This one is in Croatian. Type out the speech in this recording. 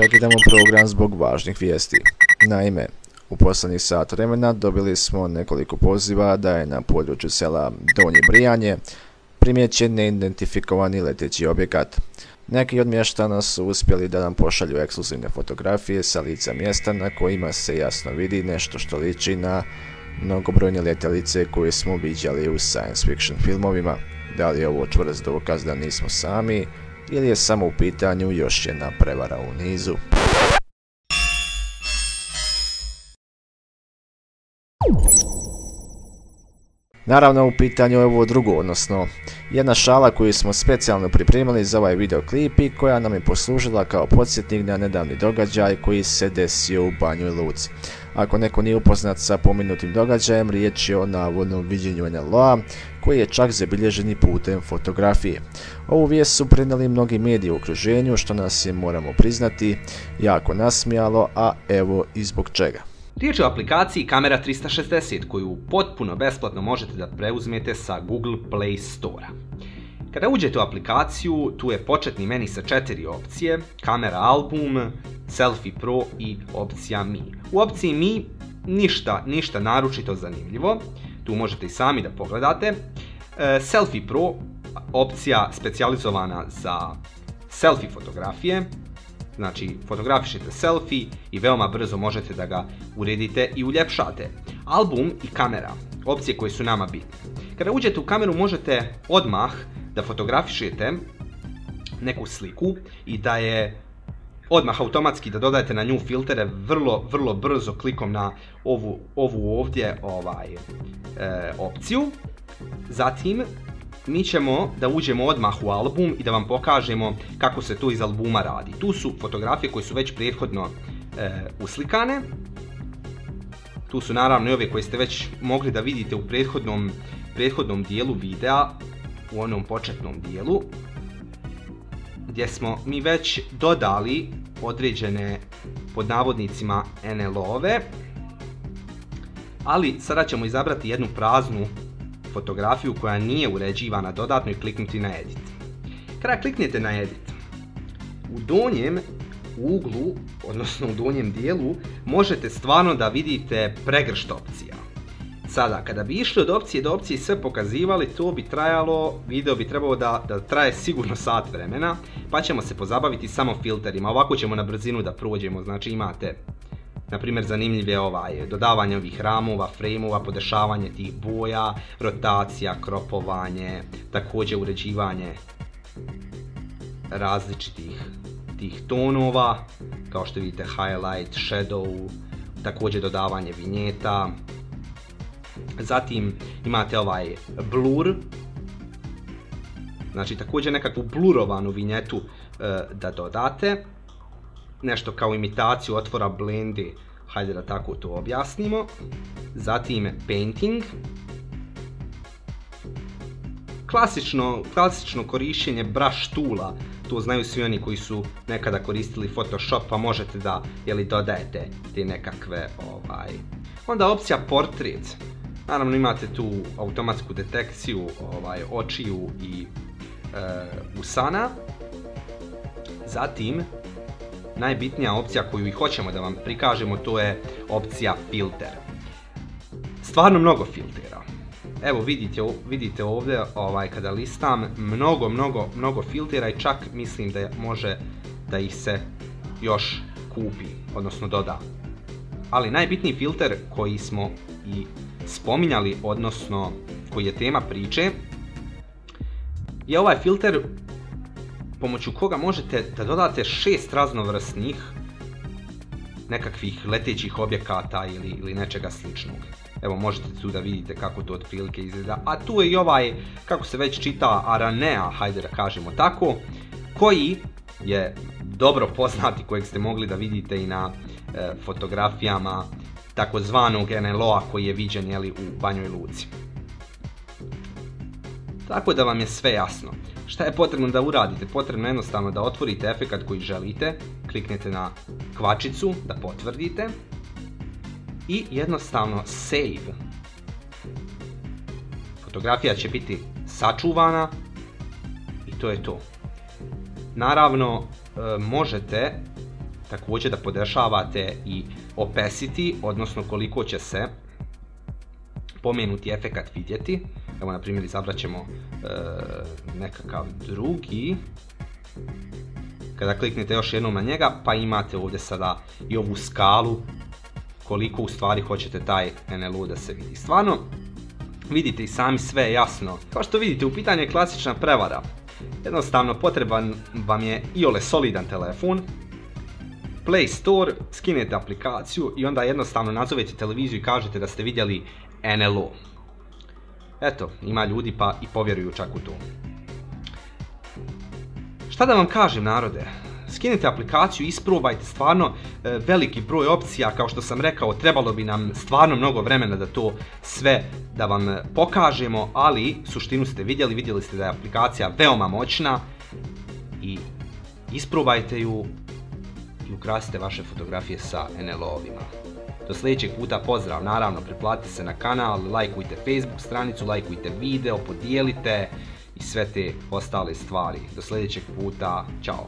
prekidamo program zbog važnih vijesti. Naime, u posljednjih sat vremena dobili smo nekoliko poziva da je na području sela Donje Brijanje primijećen neidentifikovani leteći objekat. Neki od mještana su uspjeli da nam pošalju ekskluzivne fotografije sa lica mjesta na kojima se jasno vidi nešto što liči na mnogobrojne letjelice koje smo viđali u science fiction filmovima. Da li je ovo čvrst dokaz da nismo sami ili je samo u pitanju još jedna prevara u nizu? Naravno, u pitanju je ovo drugo, odnosno jedna šala koju smo specijalno pripremili za ovaj videoklip i koja nam je poslužila kao podsjetnik na nedavni događaj koji se desio u Banjoj Luci. Ako neko nije upoznat sa pomenutim događajem, riječ je o navodnom viđenju NLO-a koji je čak zabilježen i putem fotografije. Ovu vijest su prenijeli mnogi mediji u okruženju, što nas je, moramo priznati, jako nasmijalo, a evo i zbog čega. Riječ je o aplikaciji Kamera 360 koju potpuno besplatno možete da preuzmete sa Google Play Store-a. Kada uđete u aplikaciju, tu je početni meni sa 4 opcije: Kamera Album, Selfie Pro i opcija Mi. U opciji Mi ništa naročito zanimljivo, tu možete i sami da pogledate. Selfie Pro, opcija specijalizovana za selfie fotografije. Znači, fotografišete selfie i veoma brzo možete da ga uredite i uljepšate. Album i kamera, opcije koje su nama bitne. Kada uđete u kameru možete odmah da fotografišete neku sliku i da je odmah automatski da dodajete na nju filtere vrlo brzo klikom na ovu ovdje opciju. Zatim mi ćemo da uđemo odmah u album i da vam pokažemo kako se to iz albuma radi. Tu su fotografije koje su već prethodno uslikane. Tu su naravno i ove koje ste već mogli da vidite u prethodnom dijelu videa, u onom početnom dijelu, gdje smo mi već dodali određene, pod navodnicima, NLO-ove. Ali sada ćemo izabrati jednu praznu fotografiju koja nije uređivana dodatno i kliknuti na Edit. Kada kliknete na Edit, u donjem uglu, odnosno u donjem dijelu, možete stvarno da vidite pregršt opcija. Sada, kada bi išli od opcije do opcije i sve pokazivali, to bi trajalo, video bi trebalo da traje sigurno sat vremena, pa ćemo se pozabaviti samo filterima. Ovako ćemo na brzinu da prođemo. Znači imate, na primjer, zanimljive dodavanje ovih ramova, frame-ova, podešavanje tih boja, rotacija, kropovanje, također uređivanje različitih tih tonova, kao što vidite highlight, shadow, također dodavanje vinjeta. Zatim imate ovaj blur, znači također nekakvu blurovanu vinjetu da dodate. Nešto kao imitaciju otvora blendi, hajde da tako to objasnimo. Zatim painting. Klasično korištenje brush toola, to znaju svi oni koji su nekada koristili Photoshop, pa možete da dodajete te nekakve Onda opcija portrait. Naravno imate tu automatsku detekciju očiju i usana. Zatim najbitnija opcija koju i hoćemo da vam prikažemo, to je opcija filter. Stvarno mnogo filtera. Evo vidite ovdje kada listam mnogo filtera i čak mislim da može da ih se još kupi, odnosno doda. Ali najbitniji filter koji smo i spominjali, odnosno koji je tema priče, je ovaj filter pomoću koga možete da dodate 6 raznovrsnih nekakvih letećih objekata ili nečega sličnog. Evo možete tu da vidite kako to otprilike izgleda. A tu je i ovaj, kako se već čita, Aranea, hajde da kažemo tako, koji je dobro poznati, kojeg ste mogli da vidite i na fotografijama takozvanog NLO-a koji je viđen u Banjoj Luci. Tako da vam je sve jasno. Šta je potrebno da uradite? Potrebno je jednostavno da otvorite efekat koji želite, kliknete na kvačicu da potvrdite i jednostavno save. Fotografija će biti sačuvana i to je to. Naravno, možete također da podešavate i opacity, odnosno koliko će se pomenuti efekat vidjeti. Evo, na primjer, izabrat ćemo nekakav drugi. Kada kliknete još jednom na njega, pa imate ovdje sada i ovu skalu koliko u stvari hoćete taj NLO da se vidi. Stvarno, vidite i sami, sve je jasno. Kao što vidite, u pitanju je klasična prevara. Jednostavno, potreban vam je iole solidan telefon, Play Store, skinete aplikaciju i onda jednostavno nazovete televiziju i kažete da ste vidjeli NLO. Eto, ima ljudi pa i povjeruju čak u to. Šta da vam kažem, narode? Skinite aplikaciju, isprobajte, stvarno veliki broj opcija, kao što sam rekao, trebalo bi nam stvarno mnogo vremena da to sve da vam pokažemo, ali suštinu ste vidjeli ste da je aplikacija veoma moćna i isprobajte ju i ukrasite vaše fotografije sa NLO-ovima. Do sljedećeg puta, pozdrav, naravno pretplatite se na kanal, lajkujte Facebook stranicu, lajkujte video, podijelite i sve te ostale stvari. Do sljedećeg puta, čao!